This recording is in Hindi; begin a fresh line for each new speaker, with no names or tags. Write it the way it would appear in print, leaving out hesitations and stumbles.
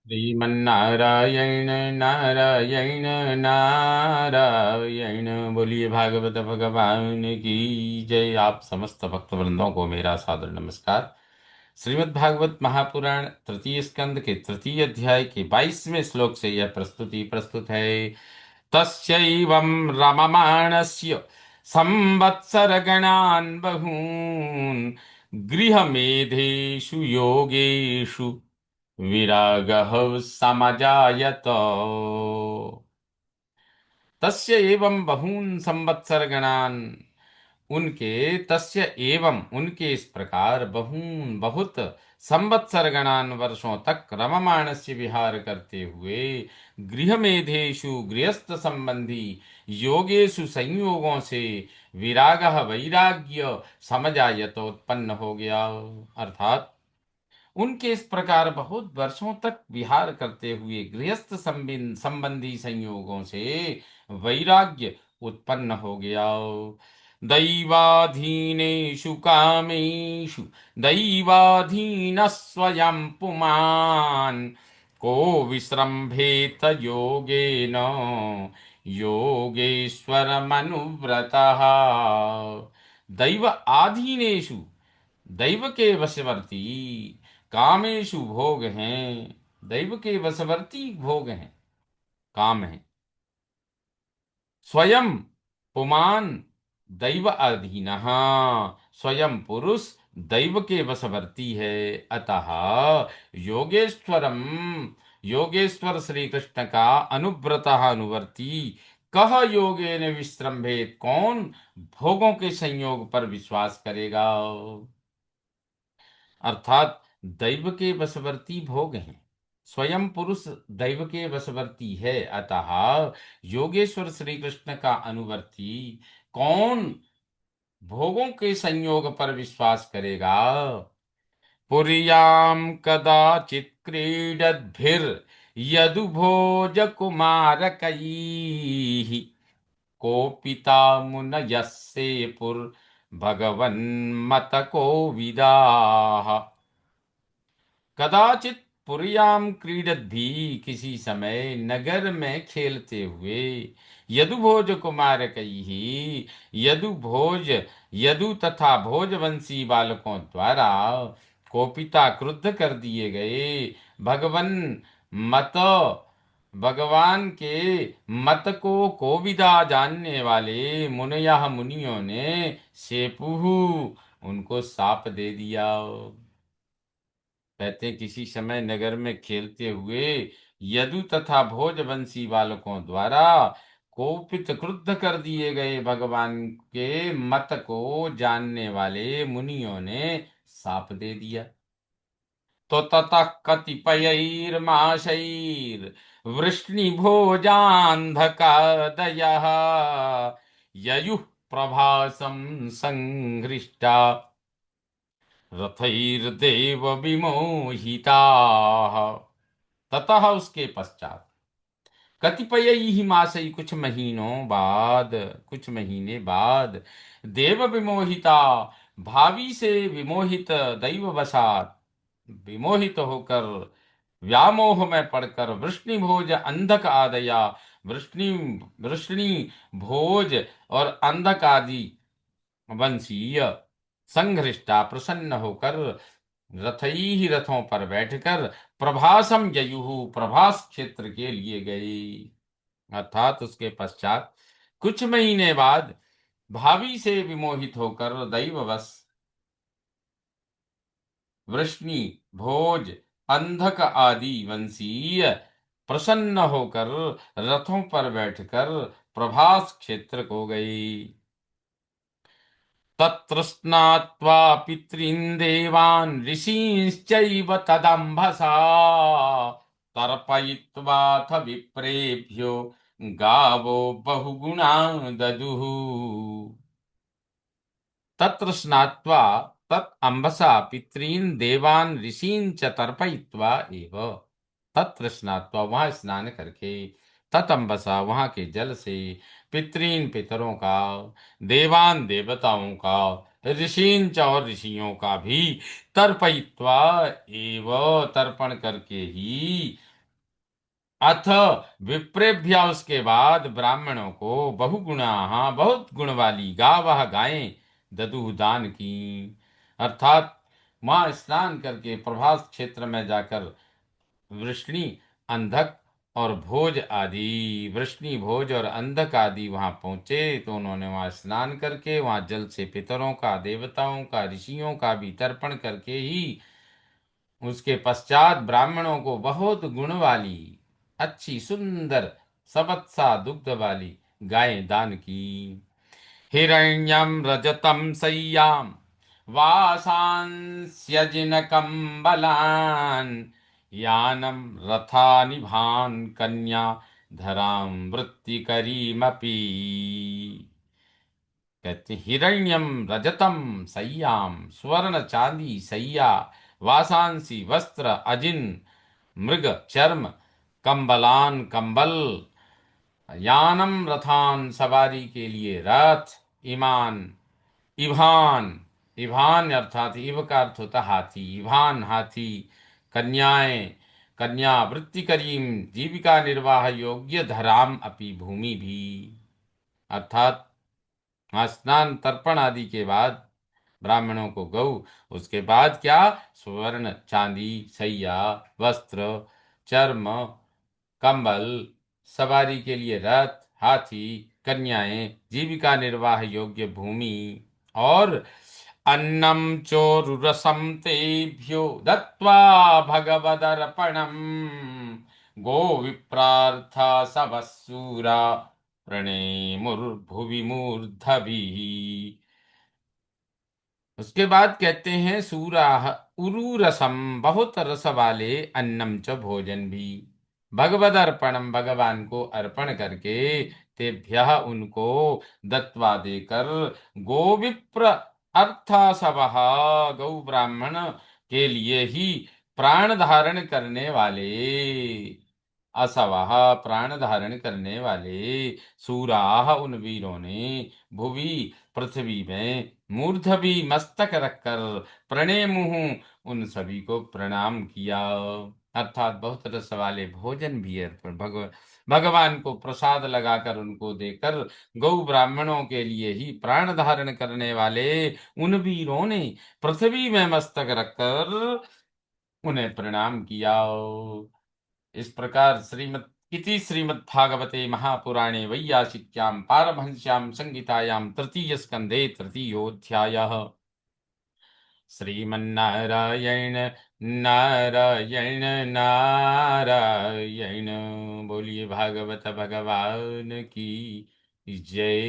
श्रीमन्नारायण नारायण नारायण। बोलिए भागवत भगवान की जय। आप समस्त भक्त वृंदों को मेरा सादर नमस्कार। श्रीमद् भागवत महापुराण तृतीय स्कंद के तृतीय अध्याय के 22वें श्लोक से यह प्रस्तुति प्रस्तुत है। तस्यैवं रममाणस्य संवत्सरगणान् बहून् गृहमेधेषु योगेषु विरागः समजायत। तस्य एवं बहून संवत्सर गणान, उनके तस्य एवं उनके इस प्रकार बहून बहुत संवत्सर गणान वर्षों तक रममाणस्य विहार करते हुए गृहमेधेषु गृहस्थ संबंधी योगेषु संयोगों से विरागः वैराग्य समजायत उत्पन्न हो गया। अर्थात उनके इस प्रकार बहुत वर्षों तक विहार करते हुए गृहस्थ संबंधी संयोगों से वैराग्य उत्पन्न हो गया। दैवाधीनेषु कामेषु दैवाधीन स्वयं पुमान् को विसृंभेत योगेन योगेश्वरमनुव्रतः। दैव आधीनेषु, दैव के वशवर्ती, कामेशु भोग हैं, दैव के वशवर्ती भोग हैं, काम है। स्वयं पुमान दैव अधीनः, स्वयं पुरुष दैव के वशवर्ती है। अतः योगेश्वरम, योगेश्वर श्री कृष्ण का अनुव्रतः अनुवर्ती कह योगेन विश्रम्भेत, कौन भोगों के संयोग पर विश्वास करेगा। अर्थात दैव के वशवर्ती भोग हैं, स्वयं पुरुष दैव के वशवर्ती है। अतः योगेश्वर श्री कृष्ण का अनुवर्ती कौन भोगों के संयोग पर विश्वास करेगा। पुर्याम कदाचित् क्रीडद्भिर्यदुभोज कुमारकैः कोपिता मुनयस्से पुर्भगवन्मतको विदाः। कदाचित पुर्याम क्रीडत भी, किसी समय नगर में खेलते हुए, यदुभोज कुमार कई, यदुभोज, यदु तथा भोजवंशी बालकों द्वारा कोपिता क्रुद्ध कर दिए गए भगवन मत, भगवान के मत को कोविदा जानने वाले मुनया मुनियों ने सेपुहु, उनको साप दे दिया। कहते हैं किसी समय नगर में खेलते हुए यदु तथा भोजवंशी बालकों द्वारा कोपित क्रुद्ध कर दिए गए भगवान के मत को जानने वाले मुनियों ने साप दे दिया। तो ततः कतिपयैर्माशैर् वृष्णिभोजान्धकादयः ययुः प्रभासं संहृष्टा रथैर्देव विमोहिताः। ततः उसके पश्चात कतिपय ही मासई, कुछ महीनों बाद, कुछ महीने बाद, देव विमोहिता, भावी से विमोहित, दैववशात विमोहित होकर, व्यामोह में पड़कर, वृष्णि भोज अंधक आदया, वृष्णि वृष्णि भोज और अंधक आदि वंशीय संघृष्टा प्रसन्न होकर, रथई रथों पर बैठकर, प्रभासम ययुहु, प्रभास क्षेत्र के लिए गए। अर्थात उसके पश्चात कुछ महीने बाद भावी से विमोहित होकर दैववश वृष्णि भोज अंधक आदि वंशीय प्रसन्न होकर रथों पर बैठकर प्रभास क्षेत्र को गए। तत्र स्नात्वा पितॄन् देवान् ऋषींश्चैव तदम्भसा तर्पयित्वाथ विप्रेभ्यो गावो बहुगुणा ददुः। तत्र स्नात्वा तत् अम्भसा पितॄन् देवान् ऋषीन् च तर्पयित्वा एव, तत्र स्नात्वा वहां स्नान करके, ततम्बसा वहां के जल से, पितरीन पितरों का, देवान देवताओं का, ऋषीन च और ऋषियों का भी, तर्पयित्वा एव तर्पण करके ही, अथ विप्रेभ्य, उसके बाद ब्राह्मणों को बहुगुणा, हाँ बहुत गुण वाली गावह गायें ददु दान की। अर्थात वहां स्नान करके प्रभास क्षेत्र में जाकर वृष्णि, अंधक और भोज आदि, वृष्णि भोज और अंधक आदि वहां पहुंचे, तो उन्होंने वहां स्नान करके वहां जल से पितरों का, देवताओं का, ऋषियों का भी तर्पण करके ही उसके पश्चात ब्राह्मणों को बहुत गुण वाली, अच्छी सुंदर सबत्सा दुग्ध वाली गायें दान की। हिरण्यम रजतम सय्याम वासांस्यजिनकम्बलान् यानं रथानिभान् कन्या धरां वृत्तिकरीमपि। कहते हैं, हिरण्यम रजतम सय्याम, स्वर्ण चांदी सैया, वासांसी वस्त्र, अजिन मृग चर्म, कंबलान कंबल, यानम रथान सवारी के लिए रथ, ईमान, इभान, इभान अर्थात इव का अर्थ होता हाथी, इभान हाथी, कन्याएं, कन्या, वृत्ति करीम जीविका निर्वाह योग्य, धराम अपि भूमि भी। अर्थात हाँ, स्नान तर्पण आदि के बाद ब्राह्मणों को गौ, उसके बाद क्या, स्वर्ण चांदी सैया, वस्त्र, चर्म, कंबल, सवारी के लिए रथ, हाथी, कन्याएं, जीविका निर्वाह योग्य भूमि, और अन्नम चोरुरसम तेभ्यो दत्वा भगवदर्पणम गो विप्रार्था सबसूरा प्रणेमुर्भुवि मूर्धभिः। उसके बाद कहते हैं सूराह उरु रसम, बहुत रस वाले, अन्नम च भोजन भी, भगवद अर्पणम, भगवान को अर्पण करके, तेभ्यः उनको, दत्वा देकर, गोविप्र अर्था सबह, गौ ब्राह्मण के लिए ही प्राण धारण करने वाले, असवह प्राण धारण करने वाले, सूराह उन वीरों ने, भुवि पृथ्वी में, मूर्धभी मस्तक रखकर, प्रणय मुँह उन सभी को प्रणाम किया। अर्थात बहुत रस वाले भोजन भी अर्पण, भगवान को प्रसाद लगाकर उनको देकर, गौ ब्राह्मणों के लिए ही प्राण धारण करने वाले उन वीरों ने पृथ्वी में मस्तक रखकर उन्हें प्रणाम किया। इस प्रकार श्रीमद्भागवते महापुराणे वैयासिक्यां पारमहंस्यां संहितायां तृतीय स्कंधे तृतीयोऽध्यायः। श्रीमन्नारायण नारायण नारायण। बोलिए भागवत भगवान की जय।